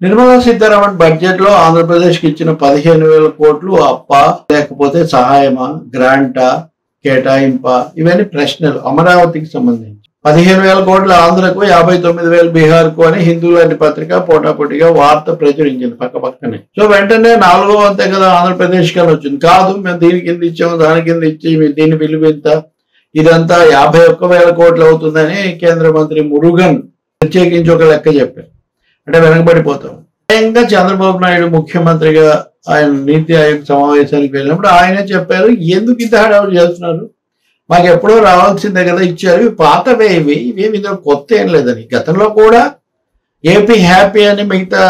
Nirmala Sitharaman budget లో ఆంధ్రప్రదేశ్కి ఇచ్చిన 15,000 కోట్లు అప్ప లేకపోతే సహాయమా, గ్రాంటా, కేటాయింపా? ఇవన్నీ ప్రశ్నలు. అమరావతికి సంబంధించి 15,000 కోట్ల ఆంధ్రకు, 59,000 బీహార్కు అని హిందూ లాంటి పత్రిక పోటాపోటీగా వార్త ప్రచురించింది పక్కనే. సో వెంటనే 4వ వంతే కదా ఆంధ్రప్రదేశ్ కని వచ్చింది. కాదు, మేము దీని కింద ఇచ్చాము, దాని కింద ఇచ్చి దీని విలువ ఇంత, ఇదంతా 51,000 కోట్లు అవుతుందని కేంద్ర మంత్రి మురుగన్ ప్రత్యేకించి ఒక లెక్క చెప్పారు. అంటే వెనకబడిపోతాం. స్వయంగా చంద్రబాబు నాయుడు ముఖ్యమంత్రిగా ఆయన నీతి ఆయోగ్ సమావేశానికి వెళ్ళినప్పుడు ఆయనే చెప్పారు, ఎందుకు ఇంత హడావుడి చేస్తున్నారు, మాకు ఎప్పుడో రావాల్సిందే కదా ఇచ్చారు, పాతవే ఇవేమి ఇందులో కొత్త ఏం లేదని. గతంలో కూడా ఏపీ హ్యాపీ అని మిగతా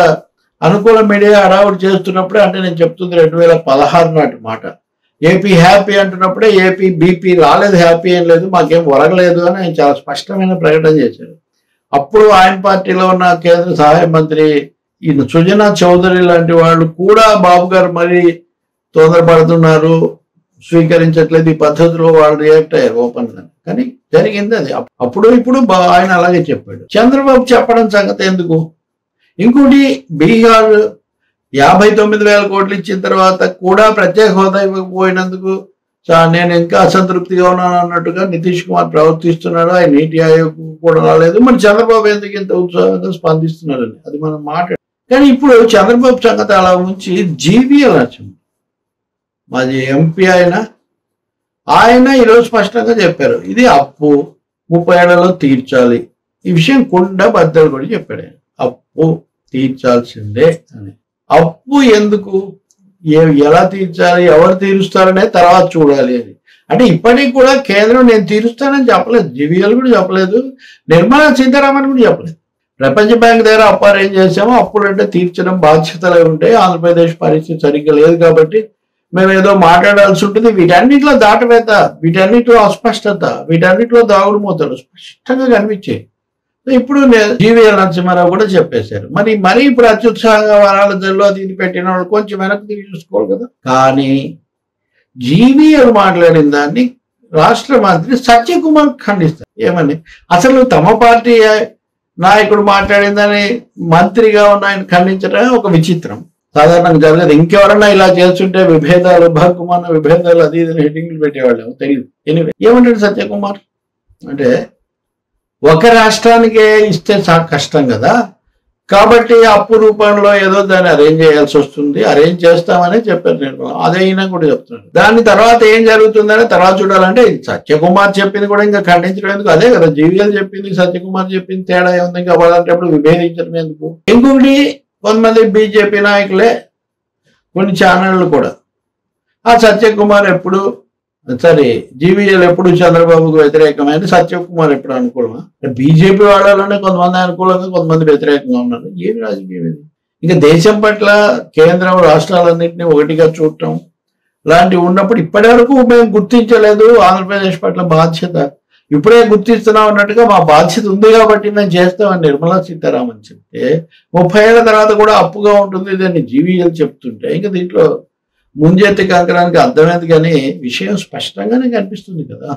అనుకూల మీడియా హడావుడి చేస్తున్నప్పుడే, అంటే నేను చెప్తుంది 2016 నాటి మాట, ఏపీ హ్యాపీ అంటున్నప్పుడే ఏపీ బీపీ రాలేదు, హ్యాపీ ఏం లేదు, మాకేం ఒరగలేదు అని ఆయన చాలా స్పష్టమైన ప్రకటన చేశారు. అప్పుడు ఆయన పార్టీలో ఉన్న కేంద్ర సహాయ మంత్రి ఈయన సుజనా చౌదరి లాంటి వాళ్ళు కూడా బాబు గారు మరీ తొందరపడుతున్నారు, స్వీకరించట్లేదు ఈ పద్ధతిలో వాళ్ళు రియాక్ట్ అయ్యారు ఓపెన్ గా. కానీ జరిగింది అది. అప్పుడు ఇప్పుడు ఆయన అలాగే చెప్పాడు. చంద్రబాబు చెప్పడం సంగతి ఎందుకు? ఇంకోటి, బీహార్ 59,000 కోట్లు ఇచ్చిన తర్వాత కూడా ప్రత్యేక హోదా ఇవ్వకపోయినందుకు నేను ఇంకా అసంతృప్తిగా ఉన్నాను అన్నట్టుగా నితీష్ కుమార్ ప్రవర్తిస్తున్నాడు. ఆయన నీతి ఆయోగ్ కూడా రాలేదు, మరి చంద్రబాబు ఎందుకు ఇంత ఉత్సాహంగా స్పందిస్తున్నారని అది మనం మాట్లాడు. కానీ ఇప్పుడు చంద్రబాబు సంగతి అలా ఉంచి జీవీఎల్ నరసింహ మాది ఎంపీ ఆయన ఈరోజు స్పష్టంగా చెప్పారు, ఇది అప్పు 30 ఏళ్లలో తీర్చాలి. ఈ విషయం కొండ బద్దలు కూడా చెప్పాడు. అప్పు తీర్చాల్సిందే అని. అప్పు ఎందుకు, ఎలా తీర్చాలి, ఎవరు తీరుస్తారనే తర్వాత చూడాలి అని. అంటే ఇప్పటికి కూడా కేంద్రం నేను తీరుస్తానని చెప్పలేదు, జీవీఎల్ కూడా చెప్పలేదు, నిర్మలా సీతారామన్ కూడా చెప్పలేదు. ప్రపంచ బ్యాంక్ దగ్గర అప్పు అరేంజ్ చేసామో, అప్పులు అంటే తీర్చడం బాధ్యతలు ఉంటాయి, ఆంధ్రప్రదేశ్ పరిస్థితి సరిగ్గా లేదు కాబట్టి మేము ఏదో మాట్లాడాల్సి ఉంటుంది. వీటన్నిటిలో దాటవేత, వీటన్నిటిలో అస్పష్టత, వీటన్నిటిలో దాగుడు మూతలు స్పష్టంగా కనిపించాయి. ఇప్పుడు జీవీఎల్ నరసింహారావు కూడా చెప్పేశారు. మరి ఇప్పుడు అత్యుత్సాహంగా వరాల జల్లు అది ఇది పెట్టిన వాళ్ళు కొంచెం వెనక్కి తిరిగి చూసుకోవాలి కదా. కానీ జీవీఎల్ మాట్లాడిన దాన్ని రాష్ట్ర మంత్రి సత్యకుమార్ ఖండిస్తారు. ఏమని? అసలు తమ పార్టీ నాయకుడు మాట్లాడిందని మంత్రిగా ఉన్న ఆయన ఖండించడమే ఒక విచిత్రం, సాధారణంగా జరగదు. ఇంకెవరన్నా ఇలా చేస్తుంటే విభేదాలు, భగ్గుమన్న విభేదాలు అది ఇది హెడ్డింగ్లు పెట్టేవాళ్ళేమో తెలియదు. ఎనివే, ఏమంటాడు సత్యకుమార్ అంటే, ఒక రాష్ట్రానికే ఇస్తే కష్టం కదా, కాబట్టి అప్పు రూపంలో ఏదో దాన్ని అరేంజ్ చేయాల్సి వస్తుంది, అరేంజ్ చేస్తామని చెప్పారు. నేను అదే ఈయన కూడా చెప్తున్నాను. దాని తర్వాత ఏం జరుగుతుందని తర్వాత చూడాలంటే సత్యకుమార్ చెప్పింది కూడా ఇంకా ఖండించడం ఎందుకు? అదే కదా జీవీఎల్ చెప్పింది, సత్యకుమార్ చెప్పింది, తేడా ఉంది. ఇంకా వాళ్ళంటప్పుడు విభేదించడం ఎందుకు? ఇంకొకటి, కొంతమంది బీజేపీ నాయకులే, కొన్ని ఛానళ్ళు కూడా ఆ సత్యకుమార్ ఎప్పుడు సరే జీవీఎల్ ఎప్పుడు చంద్రబాబుకు వ్యతిరేకమైన, సత్యకుమార్ ఎప్పుడు అనుకూలమా? బీజేపీ వాళ్ళలోనే కొంతమంది అనుకూలంగా, కొంతమంది వ్యతిరేకంగా ఉన్నారు. ఏమి రాజకీయం ఇది? ఇంకా దేశం పట్ల కేంద్రం రాష్ట్రాలన్నింటినీ ఒకటిగా చూడటం లాంటివి ఉన్నప్పుడు ఇప్పటి వరకు మేము గుర్తించలేదు ఆంధ్రప్రదేశ్ పట్ల బాధ్యత, ఇప్పుడే గుర్తిస్తున్నాం అన్నట్టుగా మా బాధ్యత ఉంది కాబట్టి మేము చేస్తామని నిర్మలా సీతారామన్ చెప్తే, 30 ఏళ్ల తర్వాత కూడా అప్పుగా ఉంటుంది దాన్ని జీవీఎల్ చెప్తుంటే ఇంకా దీంట్లో ముంజెత్తి కంకరానికి అర్థమైంది. కానీ విషయం స్పష్టంగానే కనిపిస్తుంది కదా.